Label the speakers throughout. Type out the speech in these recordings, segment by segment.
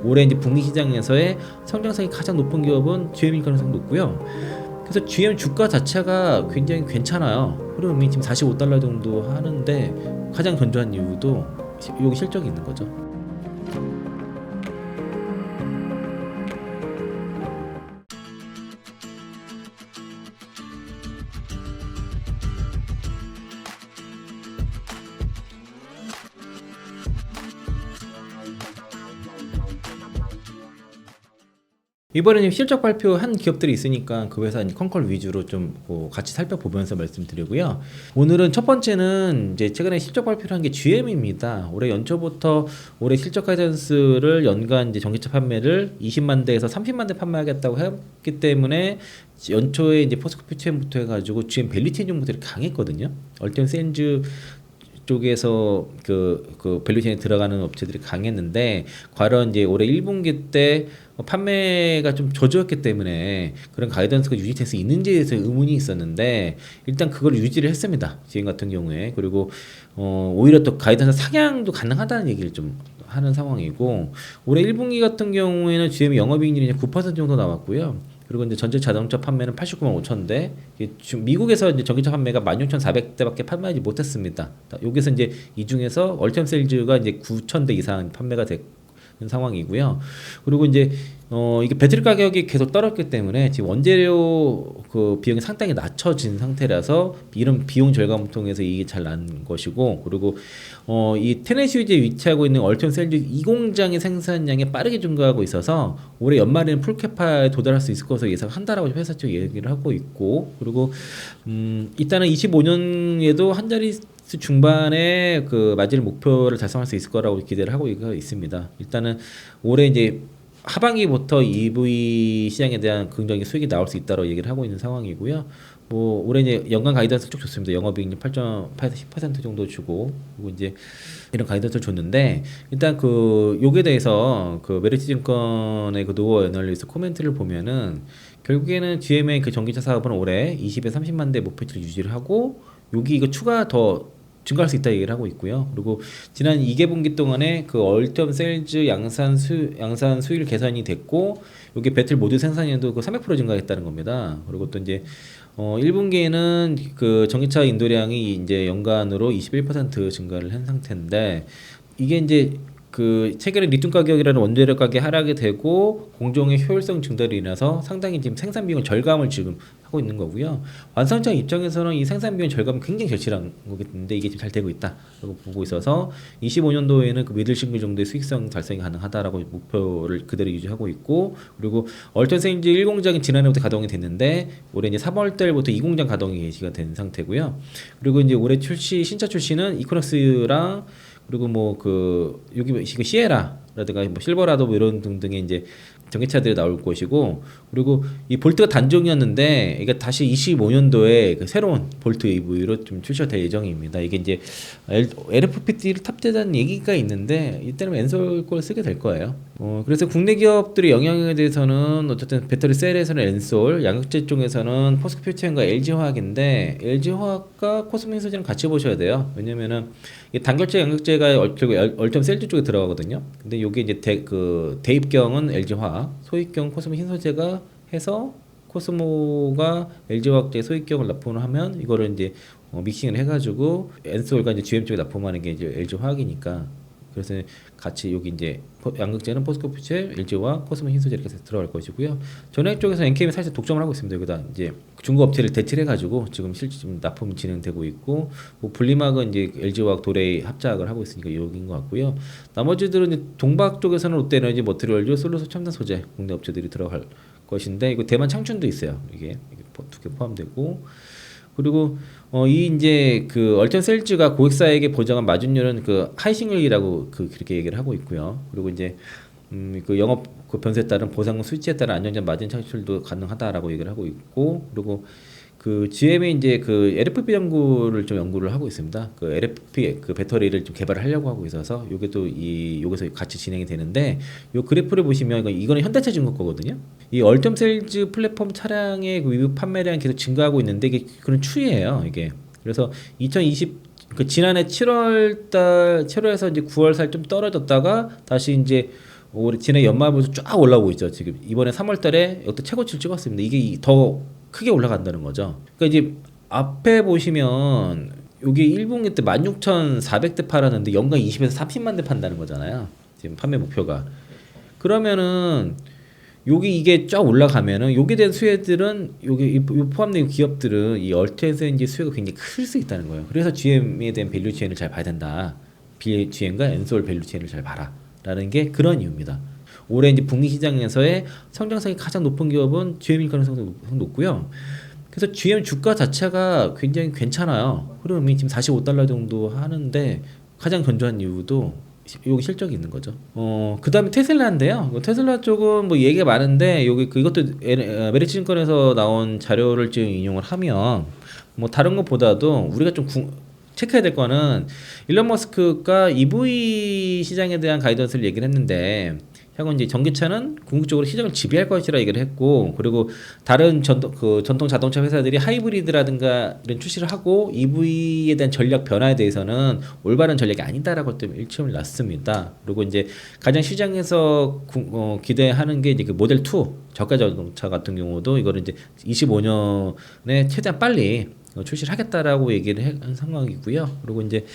Speaker 1: 올해 이제 북미 시장에서의 성장성이 가장 높은 기업은 GM일 가능성이 높고요. 그래서 GM 주가 자체가 굉장히 괜찮아요. 흐름이 지금 45달러 정도 하는데 가장 견조한 이유도 여기 실적이 있는 거죠. 이번에는 실적 발표한 기업들이 있으니까 그 회사 컨컬 위주로 좀 같이 살펴보면서 말씀드리고요. 오늘은 첫 번째는 이제 최근에 실적 발표를 한 게 GM입니다. 올해 연초부터 올해 실적 가이던스를 연간 이제 전기차 판매를 20만 대에서 30만 대 판매하겠다고 했기 때문에 연초에 이제 포스코 퓨처엠부터 해가지고 GM 밸류체인 정보들이 강했거든요. 얼티엄 샌즈 쪽에서 그 밸류체인에 들어가는 업체들이 강했는데 과연 이제 올해 1분기 때 판매가 좀 저조했기 때문에 그런 가이던스가 유지될 수 있는지에 대해서 의문이 있었는데 일단 그걸 유지를 했습니다. 지금 같은 경우에. 그리고 오히려 또 가이던스 상향도 가능하다는 얘기를 좀 하는 상황이고 올해 1분기 같은 경우에는 GM이 영업이익률이 9% 정도 나왔고요. 그리고 이제 전체 자동차 판매는 89만 5천 대. 지금 미국에서 이제 전기차 판매가 16,400대밖에 판매하지 못했습니다. 여기서 이제 이 중에서 얼티엄 세일즈가 이제 9천 대 이상 판매가 됐 상황이고요. 그리고 이제 이게 배터리 가격이 계속 떨어졌기 때문에 지금 원재료 그 비용이 상당히 낮춰진 상태라서 이런 비용 절감을 통해서 이게 잘 난 것이고 그리고 이 테네시주에 위치하고 있는 얼티엄 셀즈 이 공장의 생산량이 빠르게 증가하고 있어서 올해 연말에는 풀캐파에 도달할 수 있을 것으로 예상한다라고 회사 측 얘기를 하고 있고 그리고 일단은 25년에도 한 자리 중반에 그 마진 목표를 달성할 수 있을 거라고 기대를 하고 있습니다. 일단은 올해 이제 하반기부터 EV 시장에 대한 긍정적인 수익이 나올 수 있다고 얘기를 하고 있는 상황이고요. 뭐 올해 이제 연간 가이던스 쭉 줬습니다. 영업이익률 8.10% 정도 주고 그리고 이제 이런 가이던스를 줬는데 일단 그 요게 대해서 그 메리츠증권의 그 노어 애널리스트 코멘트를 보면은 결국에는 GM의 그 전기차 사업은 올해 20에 30만 대 목표치를 유지를 하고 여기 이거 추가 더 증가할 수 있다 얘기를 하고 있고요. 그리고 지난 2개분기 동안에 그 얼티엄 셀즈 양산 수율 개선이 됐고 여기 배틀 모듈 생산량도 그 300% 증가했다는 겁니다. 그리고 또 이제 1분기에는 그 전기차 인도량이 이제 연간으로 21% 증가를 한 상태인데 이게 이제 그 최근에 리튬 가격이라는 원재료 가격이 하락이 되고 공정의 효율성 증대로 인해서 상당히 지금 생산 비용 절감을 지금 하고 있는 거고요. 완성차 입장에서는 이 생산 비용 절감은 굉장히 절실한 거겠는데 이게 지금 잘 되고 있다라고 보고 있어서 25년도에는 그 미들 싱글 정도의 수익성 달성이 가능하다라고 목표를 그대로 유지하고 있고 그리고 얼티엄 셀즈 1공장이 지난해부터 가동이 됐는데 올해 이제 3월 달부터 2공장 가동이 개시가 된 상태고요. 그리고 이제 올해 신차 출시는 이코넥스랑 그리고 뭐 그 여기 시에라라든가 뭐 실버라도 뭐 이런 등등의 이제 전기차들이 나올 것이고 그리고 이 볼트가 단종이었는데 이게 다시 25년도에 그 새로운 볼트 EV로 좀 출시가 될 예정입니다. 이게 이제 LFPD를 탑재한 얘기가 있는데 이때는 엔솔 걸 쓰게 될 거예요. 그래서 국내 기업들의 영향에 대해서는 어쨌든 배터리 셀에서는 엔솔, 양극재 쪽에서는 포스코 퓨처엠과 LG화학인데 LG화학과 코스모 힌소재는 같이 보셔야 돼요. 왜냐면은 단결재 양극재가 결국 얼티엄 셀즈 쪽에 들어가거든요. 근데 요게 이제 대입경은 LG화학 소입경 코스모 흰소재가 해서 코스모가 LG화학제 소입경을 납품을 하면 이거를 이제 믹싱을 해가지고 엔솔과 이제 GM 쪽에 납품하는 게 이제 LG화학이니까 그래서 같이 여기 이제 양극재는 포스코 퓨처, LG와 코스모 흰소재 이렇게 들어갈 것이고요. 전액 쪽에서 NKM이 사실 독점을 하고 있습니다. 여기다 이제 중고 업체를 대체를 해가지고 지금 실제 지금 납품이 진행되고 있고 뭐 분리막은 이제 LG화학 도레이 합작을 하고 있으니까 여기인 것 같고요. 나머지들은 이제 동박 쪽에서는 롯데에너지, 머티리얼즈, 솔루스 첨단 소재 국내 업체들이 들어갈 것인데 이거 대만 창춘도 있어요. 이게 두 개 포함되고. 그리고 이 이제 그 얼티엄 셀즈가 고객사에게 보장한 마진율은 그 하이싱글이라고 그렇게 얘기를 하고 있고요. 그리고 이제 그 영업 그 변수에 따른 보상 수치에 따른 안정적 마진 창출도 가능하다라고 얘기를 하고 있고 그리고 그 GM이 이제 그 LFP 연구를 좀 연구를 하고 있습니다. 그 LFP 그 배터리를 좀 개발을 하려고 하고 있어서 요게 또 여기서 같이 진행이 되는데 요 그래프를 보시면 이거는 현대차 증권 거거든요. 이 얼티엄 셀즈 플랫폼 차량의 그 위브 판매량이 계속 증가하고 있는데 이게 그런 추이예요. 이게 그래서 2020 그 지난해 7월에서 이제 9월 살 좀 떨어졌다가 다시 이제 올해 지난 연말부터 쫙 올라오고 있죠. 지금 이번에 3월달에 역대 최고치를 찍었습니다. 이게 더 크게 올라간다는 거죠. 그러니까 이제 앞에 보시면 여기 1분기 때 16,400대 팔았는데 연간 20에서 30만 대 판다는 거잖아요. 지금 판매 목표가. 그러면은 여기 이게 쫙 올라가면은 여기에 대한 수혜들은 여기 포함된 기업들은 이 얼트에서 이제 수혜가 굉장히 클 수 있다는 거예요. 그래서 GM에 대한 밸류 체인을 잘 봐야 된다. GM과 엔솔 밸류 체인을 잘 봐라라는 게 그런 이유입니다. 올해 이제 북미 시장에서의 성장성이 가장 높은 기업은 GM일 가능성이 높고요. 그래서 GM 주가 자체가 굉장히 괜찮아요. 흐름이 지금 45달러 정도 하는데 가장 견조한 이유도 여기 실적이 있는 거죠. 그 다음에 테슬라인데요. 테슬라 쪽은 뭐 얘기가 많은데 여기 이것도 메리츠증권에서 나온 자료를 지금 인용을 하면 뭐 다른 것보다도 우리가 좀 체크해야 될 거는 일론 머스크가 EV 시장에 대한 가이던스를 얘기를 했는데 향후 이제 전기차는 궁극적으로 시장을 지배할 것이라 얘기를 했고, 그리고 다른 전통 자동차 회사들이 하이브리드라든가 이런 출시를 하고 EV에 대한 전략 변화에 대해서는 올바른 전략이 아니다라고 좀 일침을 놨습니다. 그리고 이제 가장 시장에서 기대하는 게 이제 그 모델 2 저가 자동차 같은 경우도 이거를 이제 25년에 최대한 빨리 출시를 하겠다라고 얘기를 한 상황이고요. 그리고 이제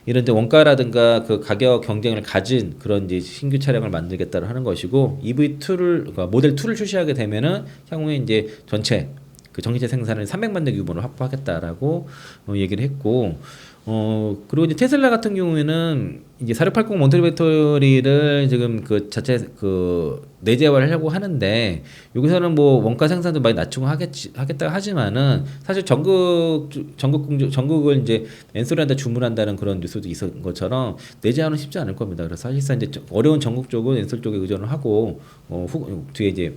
Speaker 1: 이런 이제 원가라든가 그 가격 경쟁을 가진 그런 이제 신규 차량을 만들겠다고 하는 것이고, 그러니까 모델 2를 출시하게 되면은 향후에 이제 전체 그 전기차 생산을 300만 대 규모로 확보하겠다라고 얘기를 했고, 그리고 이제 테슬라 같은 경우에는 이제 4680 몬터리 배터리를 지금 그 자체 그 내재화를 하려고 하는데, 여기서는 뭐 원가 생산도 많이 낮추고 하겠다 하지만은 사실 전국을 이제 엔솔한테 주문한다는 그런 뉴스도 있었던 것처럼 내재화는 쉽지 않을 겁니다. 그래서 사실상 이제 어려운 전국 쪽은 엔솔 쪽에 의존을 하고 뒤에 이제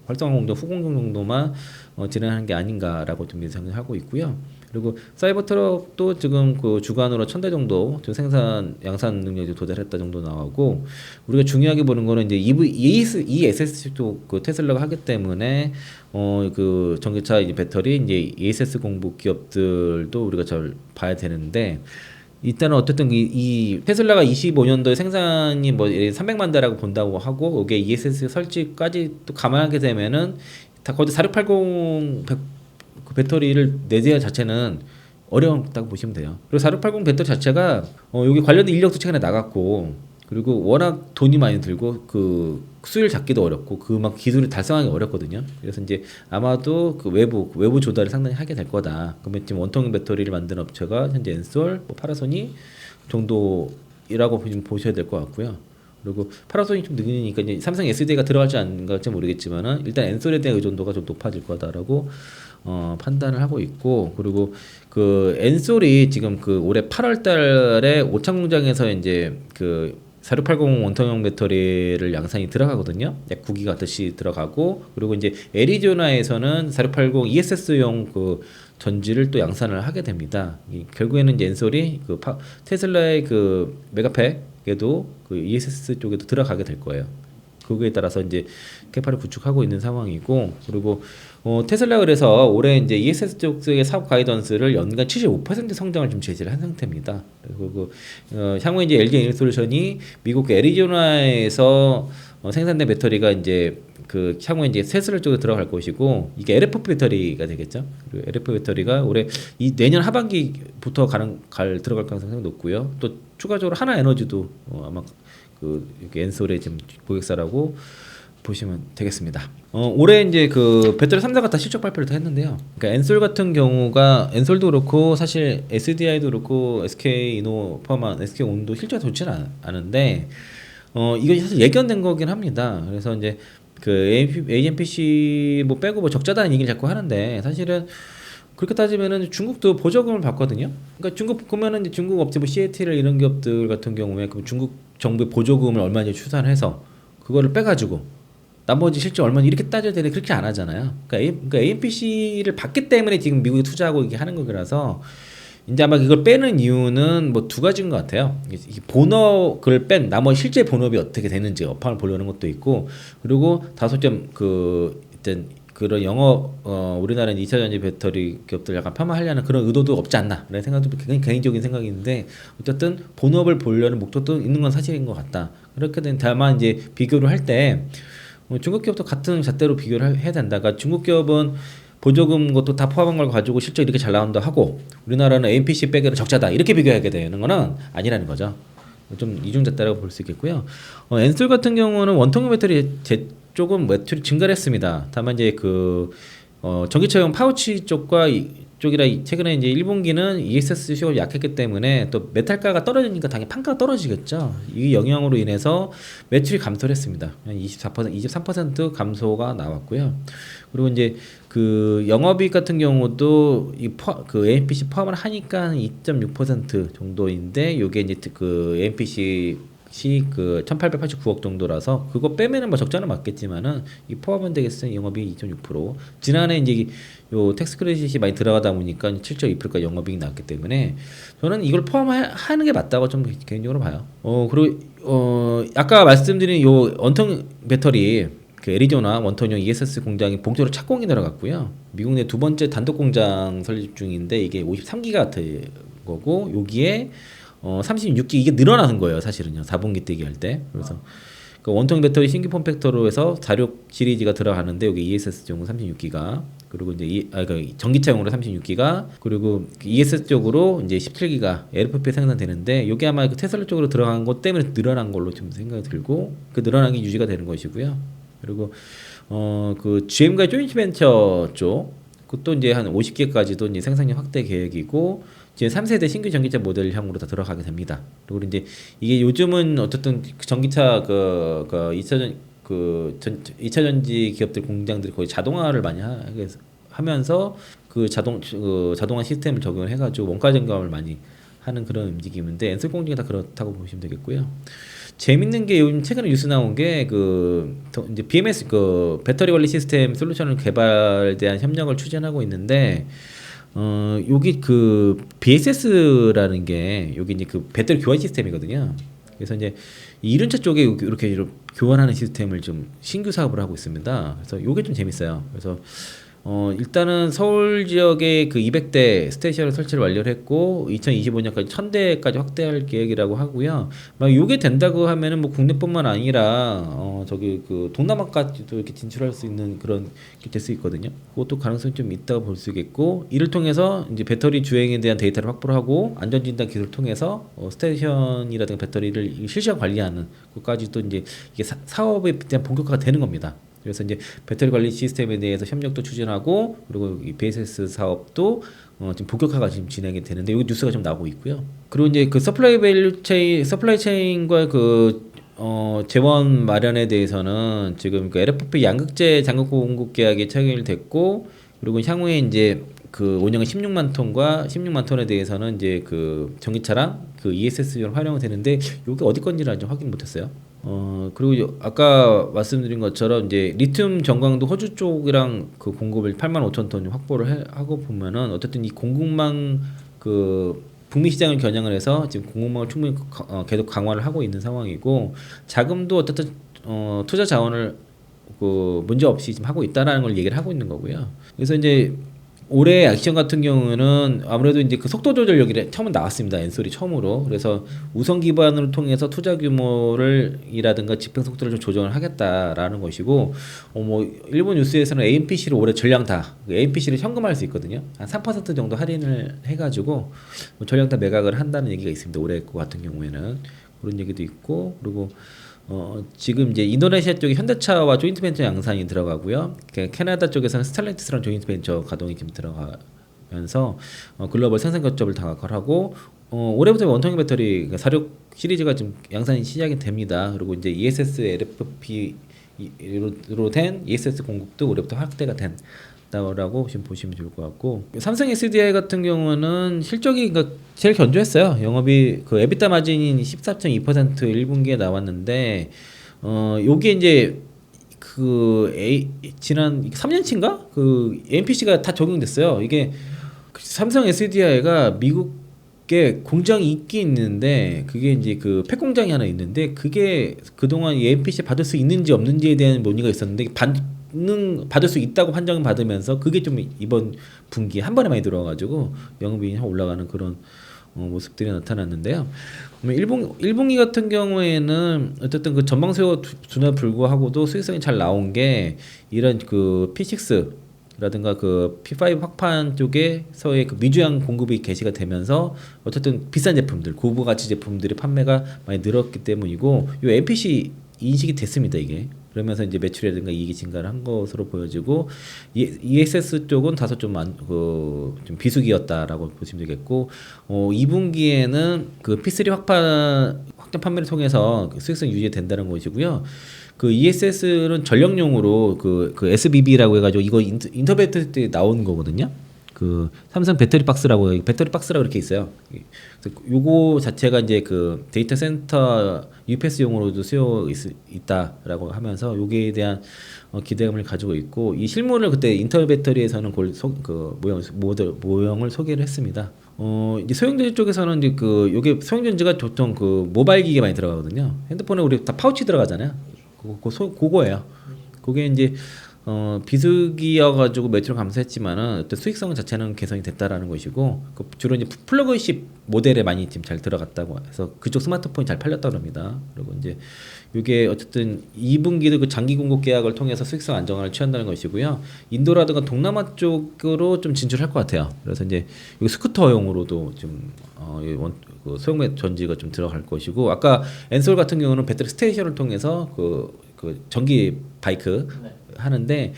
Speaker 1: 활성화 공정 후공정 정도만 진행하는 게 아닌가라고 좀 예상을 하고 있고요. 그리고 사이버트럭도 지금 그 주간으로 1000대 정도 양산 능력이 도달했다 정도 나오고, 우리가 중요하게 보는 거는 이제 ESS도 그 테슬라가 하기 때문에 그 전기차 이제 배터리 이제 ESS 공급 기업들도 우리가 잘 봐야 되는데, 일단은 어쨌든 이 테슬라가 25년도에 생산이 뭐 300만 대라고 본다고 하고, 여기에 ESS 설치까지 또 감안하게 되면은 다 거의 4680 그 배터리를 내재화 자체는 어려웠다고 보시면 돼요. 그리고 4680 배터리 자체가 여기 관련된 인력도 최근에 나갔고, 그리고 워낙 돈이 많이 들고 그 수율 잡기도 어렵고 그막 기술을 달성하기 어렵거든요. 그래서 이제 아마도 그 외부 조달을 상당히 하게 될 거다. 그러면 지금 원통 배터리를 만드는 업체가 현재 엔솔, 파나소닉 정도이라고 보셔야 될 것 같고요. 그리고 파나소닉 좀 느리니까 이제 삼성 SDI가 들어갈지 안 갈지 모르겠지만은 일단 엔솔에 대한 의존도가 좀 높아질 거다라고 판단을 하고 있고, 그리고 그 엔솔이 지금 그 올해 8월달에 오창 공장에서 이제 그 4680 원통형 배터리를 양산이 들어가거든요. 약 9기가 뜻이 들어가고, 그리고 이제 애리조나에서는 4680 ESS용 그 전지를 또 양산을 하게 됩니다. 결국에는 이제 엔솔이 그 테슬라의 그 메가팩에도 그 ESS 쪽에도 들어가게 될 거예요. 그거에 따라서 이제 캐파를 구축하고 있는 상황이고, 그리고 테슬라 그래서 올해 이제 ESS 쪽의 사업 가이던스를 연간 75% 성장을 좀 제시를 한 상태입니다. 그리고 향후에 이제 LG 에너솔루션이 미국 애리조나에서 생산된 배터리가 이제 그 향후에 이제 테슬라 쪽에 들어갈 것이고, 이게 LFP 배터리가 되겠죠. 그리고 LFP 배터리가 올해 내년 하반기부터 들어갈 가능성이 높고요. 또 추가적으로 하나에너지도 아마 그 엔솔의 지금 고객사라고 보시면 되겠습니다. 올해 이제 그 배터리 3사가 다 실적 발표를 다 했는데요. 그러니까 엔솔 같은 경우가 엔솔도 그렇고 사실 SDI도 그렇고 SK 포함한 SK온도 실적이 좋지는 않은데 이거 사실 예견된 거긴 합니다. 그래서 이제 그 AMPC 뭐 빼고 뭐 적자다는 얘기를 자꾸 하는데, 사실은 그렇게 따지면은 중국도 보조금을 받거든요. 그러니까 중국 보면은 이제 중국 업체 뭐 CATL 이런 기업들 같은 경우에 그 중국 정부의 보조금을 얼마나 추산을 해서 그거를 빼가지고 나머지 실적 얼마나 이렇게 따져야 되는데 그렇게 안 하잖아요. 그러니까 AMPC를 받기 때문에 지금 미국이 투자하고 이게 하는 거라서, 이제 아마 이걸 빼는 이유는 뭐 두 가지인 것 같아요. 본업을 뺀 나머지 실제 본업이 어떻게 되는지 업황을 보려는 것도 있고, 그리고 다소 좀 일단 그런 우리나라는 2차전지 배터리 기업들 약간 폄하하려는 그런 의도도 없지 않나 라는 생각도 굉장히 개인적인 생각인데, 어쨌든 본업을 보려는 목적도 있는 건 사실인 것 같다. 이렇게 된 다만 이제 비교를 할 때 중국 기업도 같은 잣대로 비교를 해야 된다. 그러니까 중국 기업은 보조금 것도 다 포함한 걸 가지고 실적 이렇게 잘 나온다 하고 우리나라는 AMPC 빼기로 적자다 이렇게 비교하게 되는 거는 아니라는 거죠. 좀 이중잣대라고 볼 수 있겠고요. 엔솔 같은 경우는 원통형 배터리 조금 매출이 증가를 했습니다. 다만 이제 그 전기차용 파우치 쪽과 쪽이라 최근에 이제 1분기는 ESS 수요가 약했기 때문에 또 메탈가가 떨어지니까 당연히 판가가 떨어지겠죠. 이 영향으로 인해서 매출이 감소를 했습니다. 한 24%, 23% 감소가 나왔고요. 그리고 이제 그 영업이익 같은 경우도 그 AMPC 포함을 하니까 2.6% 정도인데 요게 이제 그 AMPC 그 1889억 정도라서 그거 빼면은 뭐 적자는 맞겠지만은 이 포함은 되겠어요. 영업이익 2.6%. 지난해 이제 요 텍스 크레딧이 많이 들어가다 보니까 7.2%까지 영업이익이 나왔기 때문에 저는 이걸 포함하는 게 맞다고 좀 개인적으로 봐요. 그리고 아까 말씀드린 요 원통 배터리 그 애리조나 원통형 ESS 공장이 본격적으로 착공이 들어갔고요. 미국 내 두 번째 단독 공장 설립 중인데 이게 53기가와트 거고 여기에 36기 이게 늘어나는 거예요, 사실은요. 4분기 때 얘기할 때. 그래서 그 원통 배터리 신규 폼팩터로 해서 46 시리즈가 들어가는데 여기 ESS용으로 36기가 그리고 이제 그 전기차용으로 36기가 그리고 ESS 쪽으로 이제 17기가 LFP 생산되는데 이게 아마 그 테슬라 쪽으로 들어간 것 때문에 늘어난 걸로 좀 생각이 들고 그 늘어난 게 유지가 되는 것이고요. 그리고 그 GM과 조인트벤처 쪽 그것도 이제 한 50기까지도 이제 생산량 확대 계획이고 이제 3세대 신규 전기차 모델형으로 다 들어가게 됩니다. 그리고 이제 이게 요즘은 어쨌든 전기차 그 2차 전지 기업들 공장들이 거의 자동화를 많이 하면서 그 자동화 시스템을 적용을 해가지고 원가 절감을 많이 하는 그런 움직임인데 엔솔 공장이 다 그렇다고 보시면 되겠고요. 재밌는 게 요즘 최근에 뉴스 나온 게 이제 BMS 그 배터리 관리 시스템 솔루션을 개발에 대한 협력을 추진하고 있는데 여기 그 BSS라는 게 여기 이제 그 배터리 교환 시스템이거든요. 그래서 이제 이륜차 쪽에 이렇게 교환하는 시스템을 좀 신규 사업을 하고 있습니다. 그래서 요게 좀 재밌어요. 그래서 일단은 서울 지역에 그 200대 스테이션을 설치를 완료를 했고 2025년까지 1000대까지 확대할 계획이라고 하고요. 막 요게 된다고 하면은 뭐 국내뿐만 아니라 저기 그 동남아까지도 이렇게 진출할 수 있는 그런 게 될 수 있거든요. 그것도 가능성이 좀 있다고 볼 수 있겠고 이를 통해서 이제 배터리 주행에 대한 데이터를 확보를 하고 안전진단 기술을 통해서 스테이션이라든가 배터리를 실시간 관리하는 것까지도 이제 이게 사업에 대한 본격화가 되는 겁니다. 그래서 이제 배터리 관리 시스템에 대해서 협력도 추진하고 그리고 이 BSS 사업도 지금 본격화가 지금 진행이 되는데 여기 뉴스가 좀 나오고 있고요. 그리고 이제 그 서플라이 체인과 그 재원 마련에 대해서는 지금 그 LFP 양극재 장급 공급 계약이 체결됐고 그리고 향후에 이제 그 운영의 16만 톤에 대해서는 이제 그 전기차랑 그 ESS용 활용이 되는데 이게 어디 건지는 아직 확인 못했어요. 그리고 아까 말씀드린 것처럼 이제 리튬 전광도 호주 쪽이랑 그 공급을 85,000톤 확보를 하고 보면은 어쨌든 이 공급망 그 북미 시장을 겨냥을 해서 지금 공급망을 충분히 계속 강화를 하고 있는 상황이고 자금도 어쨌든 투자 자원을 그 문제 없이 지금 하고 있다라는 걸 얘기를 하고 있는 거고요. 그래서 이제 올해 액션 같은 경우는 아무래도 이제 그 속도 조절력이 처음 나왔습니다. 엔솔이 처음으로. 그래서 우선 기반을 통해서 투자 규모를 이라든가 집행 속도를 좀 조정을 하겠다라는 것이고, 뭐 일본 뉴스에서는 AMPC를 올해 전량 다 AMPC를 현금화할 수 있거든요. 한 3% 정도 할인을 해가지고 뭐 전량 다 매각을 한다는 얘기가 있습니다. 올해 거 같은 경우에는 그런 얘기도 있고, 그리고 지금 이제 인도네시아 쪽에 현대차와 조인트 벤처 양산이 들어가고요. 캐나다 쪽에서는 스텔란티스랑 조인트 벤처 가동이 지금 들어가면서 글로벌 생산 거점을 다각화하고 올해부터 원통형 배터리 46 시리즈가 지금 양산이 시작이 됩니다. 그리고 이제 ESS LFP로 된 ESS 공급도 올해부터 확대가 된다고 지금 보시면 좋을 것 같고, 삼성 SDI 같은 경우는 실적이 제일 견조했어요. 영업이 그 에비타 마진이 14.2% 1분기에 나왔는데 요게 이제 지난 3년치인가 그 AMPC가 다 적용됐어요. 이게 삼성 SDI가 미국에 공장이 있는데 그게 이제 그 팩 공장이 하나 있는데 그게 그동안 AMPC 받을 수 있는지 없는지에 대한 논의가 있었는데 받을 수 있다고 판정을 받으면서 그게 좀 이번 분기에 한 번에 많이 들어와가지고 영업이익이 올라가는 그런 모습들이 나타났는데요. 1분기 같은 경우에는 어쨌든 그 전방 수요 둔화 불구하고도 수익성이 잘 나온 게 이런 그 P6 라든가 그 P5 확판 쪽에서의 그 미주양 공급이 개시가 되면서 어쨌든 비싼 제품들, 고부 가치 제품들의 판매가 많이 늘었기 때문이고, 요 MPC 인식이 됐습니다, 이게. 그러면서 이제 매출이라든가 이익이 증가를 한 것으로 보여지고, ESS 쪽은 다소 좀 비수기였다라고 보시면 되겠고, 2분기에는 그 P3 확장 판매를 통해서 그 수익성 유지된다는 것이고요. 그 ESS는 전력용으로 그 SBB라고 해가지고 이거 인터배터리 때 나온 거거든요. 그 삼성 배터리 박스라고 이렇게 있어요. 그래서 요거 자체가 이제 그 데이터 센터 UPS용으로도 있다라고 하면서 요게에 대한 기대감을 가지고 있고, 이 실물을 그때 인터 배터리에서는 그 모형을 소개를 했습니다. 이제 소형전지 쪽에서는 이제 그 요게 소형전지가 보통 그 모바일 기기에 많이 들어가거든요. 핸드폰에 우리 다 파우치 들어가잖아요. 그거예요. 그게 이제 비수기여가지고 매출을 감소했지만은 어떤 수익성 자체는 개선이 됐다라는 것이고, 그 주로 이제 플러그십 모델에 많이 지금 잘 들어갔다고 해서 그쪽 스마트폰이 잘 팔렸다고 합니다. 그리고 이제 이게 어쨌든 2분기도 그 장기 공급 계약을 통해서 수익성 안정화를 취한다는 것이고요. 인도라든가 동남아 쪽으로 좀 진출할 것 같아요. 그래서 이제 여기 스쿠터용으로도 좀 그 소형 전지가 좀 들어갈 것이고, 아까 엔솔 같은 경우는 배터리 스테이션을 통해서 그 전기 바이크 하는데,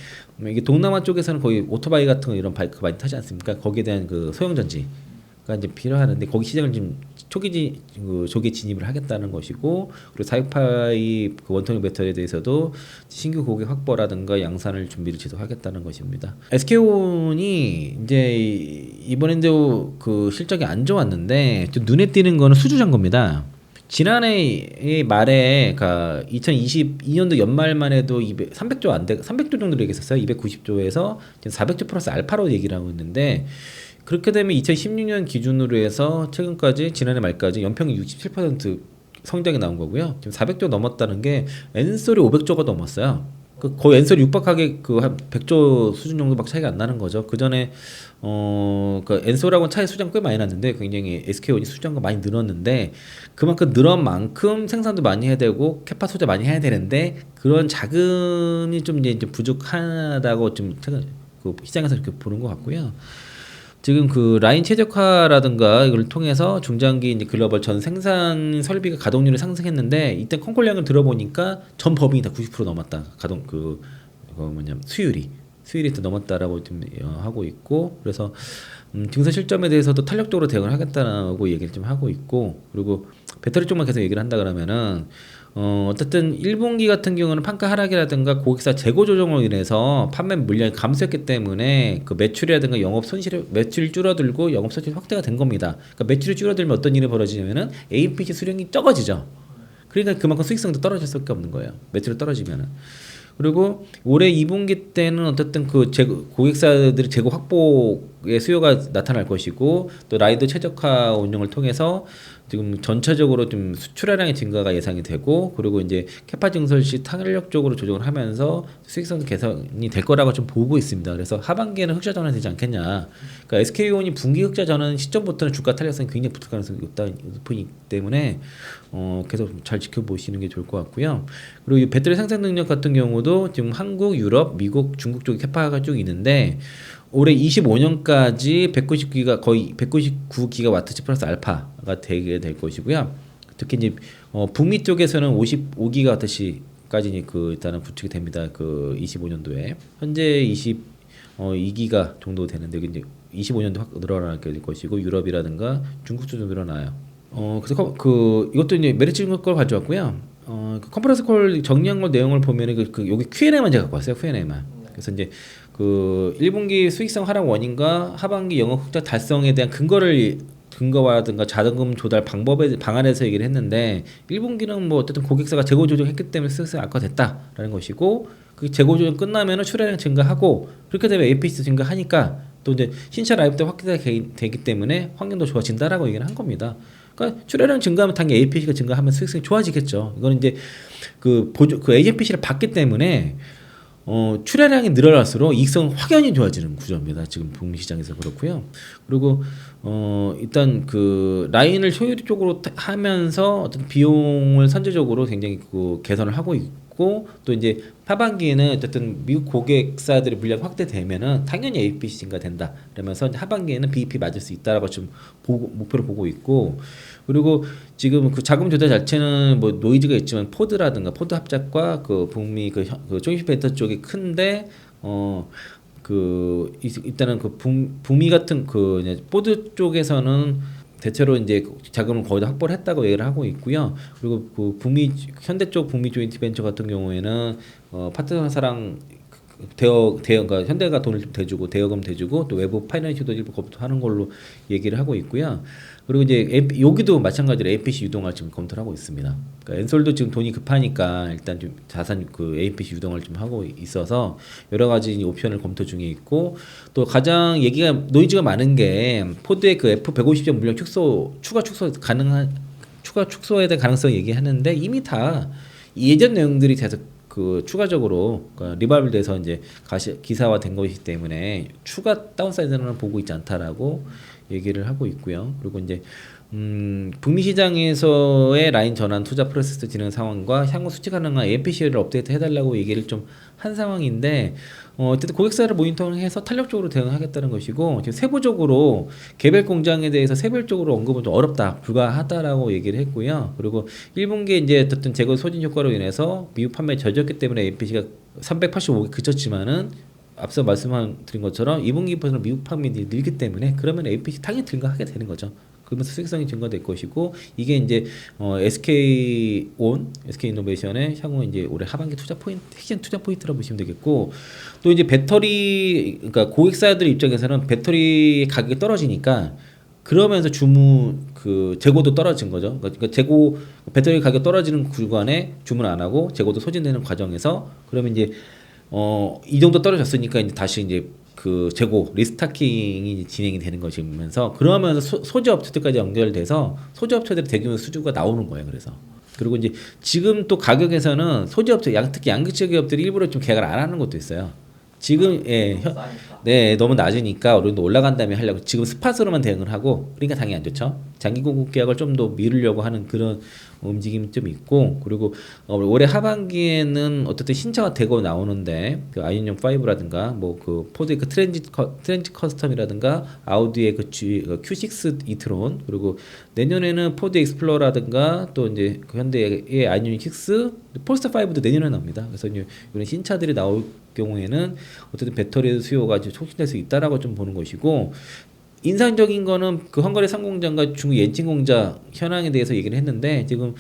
Speaker 1: 이게 동남아 쪽에서는 거의 오토바이 같은 이런 바이크 많이 타지 않습니까? 거기에 대한 그 소형 전지가 이제 필요하는데, 거기 시장을 지금 조기 진입을 하겠다는 것이고, 그리고 468그 원통형 배터리에 대해서도 신규 고객 확보라든가 양산을 준비를 지속하겠다는 것입니다. SK온이 이제 이번에도 그 실적이 안 좋았는데 좀 눈에 띄는 거는 수주잔 겁니다. 지난해 말에, 그러니까 2022년도 연말만 해도 300조 정도로 얘기했었어요. 290조에서 400조 플러스 알파로 얘기를 하고 있는데, 그렇게 되면 2016년 기준으로 해서 최근까지 지난해 말까지 연평균 67% 성장이 나온 거고요. 지금 400조 넘었다는 게 엔솔이 500조가 넘었어요. 거의 엔솔이 육박하게 그 한 100조 수준 정도밖에 차이가 안 나는 거죠. 그 전에 그 엔솔하고는 차이 수장 꽤 많이 났는데, 굉장히 SK온이 수장가 많이 늘었는데, 그만큼 늘은 만큼 생산도 많이 해야 되고 캐파 소재 많이 해야 되는데, 그런 자금이 좀 이제 부족하다고 좀 그 시장에서 이렇게 보는 것 같고요. 지금 그 라인 최적화라든가 이걸 통해서 중장기 이제 글로벌 전 생산 설비가 가동률이 상승했는데, 이때 컨콜량을 들어보니까 전 법인이 다 90% 넘었다. 수율이 더 넘었다라고 좀 하고 있고, 그래서 증서 실점에 대해서도 탄력적으로 대응을 하겠다라고 얘기를 좀 하고 있고, 그리고 배터리 쪽만 계속 얘기를 한다 그러면은 어쨌든 1분기 같은 경우는 판가 하락이라든가 고객사 재고 조정으로 인해서 판매 물량이 감소했기 때문에 그 매출이라든가 매출이 줄어들고 영업 손실이 확대가 된 겁니다. 그러니까 매출이 줄어들면 어떤 일이 벌어지냐면은 APC 수량이 적어지죠. 그러니까 그만큼 수익성도 떨어질 수밖에 없는 거예요. 매출이 떨어지면은. 그리고 올해 2분기 때는 어쨌든 그 고객사들의 재고 확보의 수요가 나타날 것이고, 또 라이더 최적화 운영을 통해서 지금 전체적으로 좀 수출하량의 증가가 예상이 되고, 그리고 이제 캐파 증설 시 탄력적으로 조정을 하면서 수익성 개선이 될 거라고 좀 보고 있습니다. 그래서 하반기에는 흑자 전환 되지 않겠냐. 그러니까 SK온이 분기 흑자 전환 시점부터는 주가 탄력성이 굉장히 붙을 가능성이 높기 때문에 계속 잘 지켜보시는 게 좋을 것 같고요. 그리고 이 배터리 생산 능력 같은 경우도 지금 한국, 유럽, 미국, 중국 쪽에 캐파가 쭉 있는데, 올해 25년까지 거의 199기가와트치 플러스 알파가 되게 될 것이고요. 특히 이제 북미 쪽에서는 55기가와트시까지 일단은 구축이 됩니다. 그 25년도에 현재 22기가 정도 되는데, 이제 25년도 확 늘어나게 될 것이고, 유럽이라든가 중국 쪽도 늘어나요. 그래서 이것도 이제 메리츠 걸 가져왔고요. 그 컨퍼런스 콜 정리한 걸 내용을 보면은 여기 Q&A만 제가 갖고 왔어요. Q&A만. 그래서 이제 그 1분기 수익성 하락 원인과 하반기 영업 흑자 달성에 대한 근거라든가 자금 조달 방안에서 얘기를 했는데, 1분기는 뭐 어쨌든 고객사가 재고 조정했기 때문에 수익성이 악화됐다라는 것이고, 그 재고 조정 끝나면은 출하량 증가하고, 그렇게 되면 APC 증가하니까 또 이제 신차 라이프도 확대가 되기 때문에 환경도 좋아진다라고 얘기를 한 겁니다. 그러니까 출하량 증가하면 당연히 APC가 증가하면 수익성이 좋아지겠죠. 이거는 이제 그 APC를 받기 때문에 출하량이 늘어날수록 이익성은 확연히 좋아지는 구조입니다. 지금 북미 시장에서 그렇고요. 그리고 일단 그 라인을 효율적으로 하면서 어떤 비용을 선제적으로 굉장히 그 개선을 하고 있고 또 이제 하반기에는 어쨌든 미국 고객사들의 물량 확대되면은 당연히 APC 증가된다. 그러면서 이제 하반기에는 BEP 맞을 수 있다라고 좀 목표를 보고 있고 그리고 지금 그 자금 조달 자체는 뭐 노이즈가 있지만 포드라든가 포드 합작과 그 북미 그 조인트 벤처 쪽이 큰데 일단은 그 북미 같은 그 이제 포드 쪽에서는 대체로 이제 자금을 거의 다 확보를 했다고 얘기를 하고 있고요. 그리고 그 북미 현대 쪽 북미 조인트 벤처 같은 경우에는 파트너사랑 그러니까 현대가 돈을 좀 대주고 대여금 대주고 또 외부 파이낸셜도 일부 검토하는 걸로 얘기를 하고 있고요. 그리고 이제 여기도 마찬가지로 APC 유동화를 지금 검토를 하고 있습니다. 그러니까 엔솔도 지금 돈이 급하니까 일단 좀 자산 그 APC 유동화를 좀 하고 있어서 여러 가지 옵션을 검토 중에 있고 또 가장 얘기가 노이즈가 많은 게 포드의 그 F150점 물량 추가 축소에 대한 가능성 얘기하는데 이미 다 예전 내용들이 계속 그 추가적으로 그러니까 리바이벌돼서 이제 기사화된 것이기 때문에 추가 다운사이드는 보고 있지 않다라고 얘기를 하고 있고요. 그리고 이제 북미 시장에서의 라인 전환 투자 프로세스 진행 상황과 향후 수치 가능한 APC를 업데이트 해달라고 얘기를 좀 한 상황인데 어쨌든 고객사를 모니터링해서 탄력적으로 대응하겠다는 것이고 지금 세부적으로 개별 공장에 대해서 세별적으로 언급은 좀 어렵다 불가하다라고 얘기를 했고요. 그리고 1분기에 이제 어쨌든 재고 소진 효과로 인해서 미국 판매 저졌기 때문에 APC가 385개 그쳤지만은 앞서 말씀드린 것처럼 2분기부터는 미국 판매들이 늘기 때문에 그러면 APC 당연히 증가하게 되는 거죠. 그러면서 수익성이 증가될 것이고 이게 이제 SK이노베이션의 향후 이제 올해 하반기 핵심 투자 포인트라고 보시면 되겠고 또 이제 배터리 그러니까 고객사들 입장에서는 배터리 가격이 떨어지니까 그러면서 재고도 떨어진 거죠. 그러니까 배터리 가격 떨어지는 구간에 주문 안 하고 재고도 소진되는 과정에서 그러면 이제 이 정도 떨어졌으니까 이제 다시 이제 그 재고 리스타킹이 진행이 되는 것이면서 그러면서 소재 업체들까지 연결돼서 소재 업체들의 대규모 수주가 나오는 거예요. 그래서 그리고 이제 지금 또 가격에서는 소재 업체 특히 양극재 기업들이 일부러 좀 계약을 안 하는 것도 있어요. 지금 네 너무 낮으니까 어느 정도 올라간 다음에 하려고 지금 스팟으로만 대응을 하고 그러니까 당연히 안 좋죠. 장기 공급 계약을 좀 더 미루려고 하는 그런 움직임이 좀 있고 그리고 올해 하반기에는 어쨌든 신차가 되고 나오는데 그 아이언 5라든가 뭐 그 포드의 그 트랜짓 커스텀이라든가 아우디의 그 Q6 이트론 그리고 내년에는 포드 익스플로러라든가 또 이제 그 현대의 아이언 6 폴스타 5도 내년에 나옵니다. 그래서 이제 이런 신차들이 나올 경우에는 어쨌든 배터리 수요가 촉진될 수 있다라고 좀 보는 것이고 인상적인 거는 그 헝가리 상공장과 중국 옌칭 공장 현황에 대해서 얘기를 했는데 지금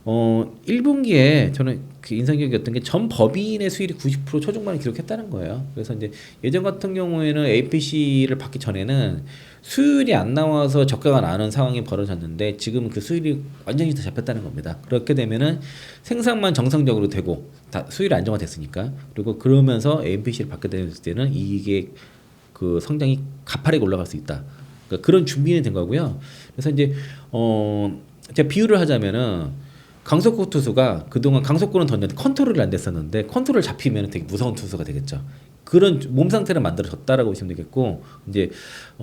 Speaker 1: 1분기에 저는 그 인상적이었던 게 전 법인의 수익이 90% 초중반을 기록했다는 거예요. 그래서 이제 예전 같은 경우에는 APC를 받기 전에는 수율이 안 나와서 저가가 나는 상황이 벌어졌는데 지금 그 수율이 완전히 다 잡혔다는 겁니다. 그렇게 되면은 생산만 정상적으로 되고 다 수율이 안정화됐으니까 그리고 그러면서 APC를 받게 됐을 때는 이게 그 성장이 가파르게 올라갈 수 있다. 그러니까 그런 준비는 된 거고요. 그래서 이제 제가 비유를 하자면은 강속구 투수가 그동안 강속구는 던졌는데 컨트롤이 안 됐었는데 컨트롤 잡히면 되게 무서운 투수가 되겠죠. 그런 몸 상태를 만들어졌다라고 보시면 되겠고 이제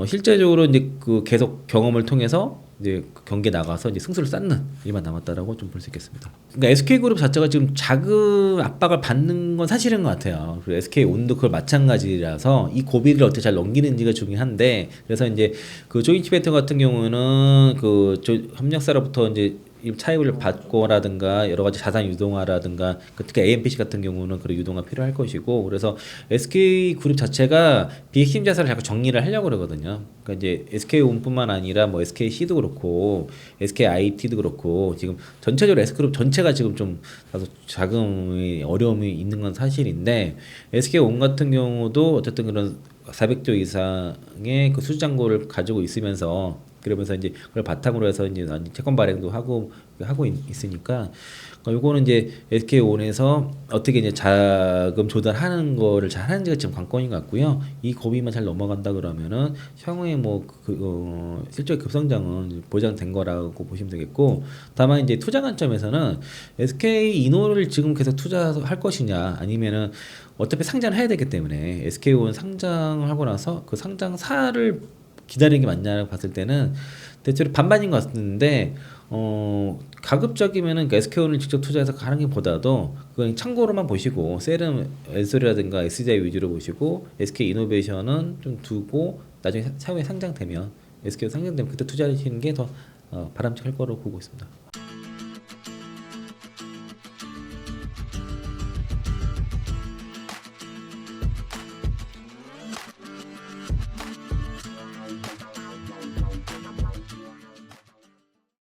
Speaker 1: 실제적으로 이제 그 계속 경험을 통해서 이제 그 경기에 나가서 이제 승수를 쌓는 일만 남았다라고 좀 볼 수 있겠습니다. 그러니까 SK그룹 자체가 지금 자금 압박을 받는 건 사실인 것 같아요. 그리고 SK온도 그걸 마찬가지라서 이 고비를 어떻게 잘 넘기는지가 중요한데 그래서 이제 그 조인트 벤처 같은 경우는 그 협력사로부터 이제 차입을 받고라든가 여러 가지 자산 유동화라든가 특히 AMPC 같은 경우는 그런 유동화 필요할 것이고 그래서 SK 그룹 자체가 비핵심 자산을 자꾸 정리를 하려고 그러거든요. 그러니까 이제 SK온뿐만 아니라 뭐 SKC도 그렇고 SKIT도 그렇고 지금 전체적으로 S그룹 전체가 지금 좀 다소 자금의 어려움이 있는 건 사실인데 SK온 같은 경우도 어쨌든 그런 400조 이상의 그 수주잔고를 가지고 있으면서 그러면서 이제 그걸 바탕으로 해서 이제 채권 발행도 하고 있으니까 요거는 이제 SK온에서 어떻게 이제 자금 조달하는 거를 잘 하는지가 지금 관건인 것 같고요. 이 고비만 잘 넘어간다 그러면은 향후에 실적 급성장은 보장된 거라고 보시면 되겠고, 다만 이제 투자 관점에서는 SK이노를 지금 계속 투자할 것이냐, 아니면은 어차피 상장을 해야 되기 때문에 SK온 상장을 하고 나서 그 상장사를 기다리는 게 맞냐고 봤을 때는 대체로 반반인 것 같은데, 가급적이면은 SK온을 직접 투자해서 가는 게 보다도 그건 참고로만 보시고 세름 엔솔이라든가 SDI 위주로 보시고 SK이노베이션은 좀 두고 나중에 차후에 상장되면 SK온 상장되면 그때 투자하시는 게 더 바람직할 거로 보고 있습니다.